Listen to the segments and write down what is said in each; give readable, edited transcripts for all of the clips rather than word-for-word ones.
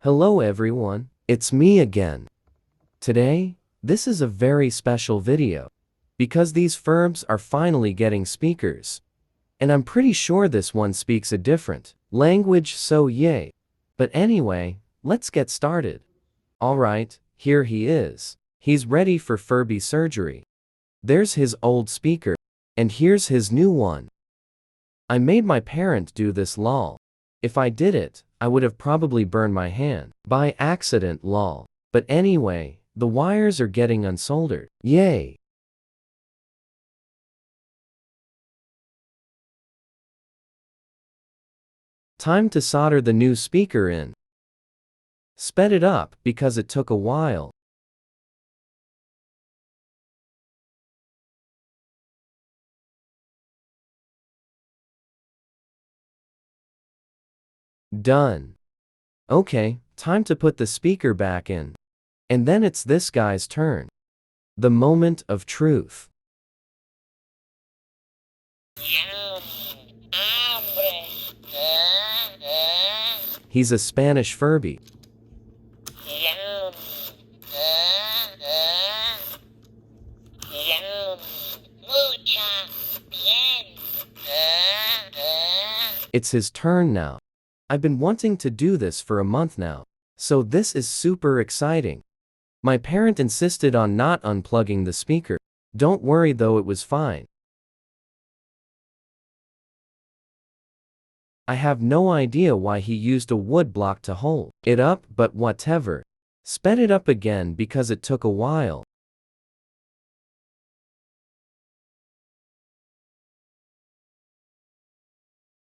Hello everyone, it's me again. Today, this is a very special video, because these Furbs are finally getting speakers. And I'm pretty sure this one speaks a different language, so yay. But anyway, let's get started. Alright, here he is. He's ready for Furby surgery. There's his old speaker, and here's his new one. I made my parent do this lol. If I did it, I would have probably burned my hand. By accident lol. But anyway, the wires are getting unsoldered. Yay! Time to solder the new speaker in. Sped it up because it took a while. Done. Okay, time to put the speaker back in. And then it's this guy's turn. The moment of truth. He's a Spanish Furby. It's his turn now. I've been wanting to do this for a month now, so this is super exciting. My parent insisted on not unplugging the speaker. Don't worry though, it was fine. I have no idea why he used a wood block to hold it up, but whatever. Sped it up again because it took a while.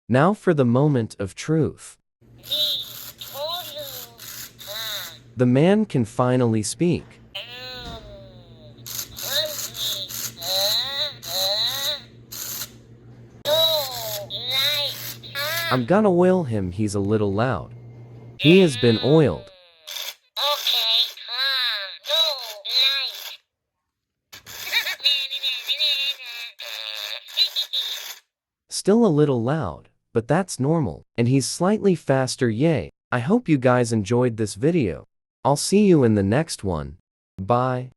Now for the moment of truth. The man can finally speak. I'm gonna oil him, he's a little loud. He has been oiled. Still a little loud, but that's normal. And he's slightly faster, yay. I hope you guys enjoyed this video. I'll see you in the next one. Bye.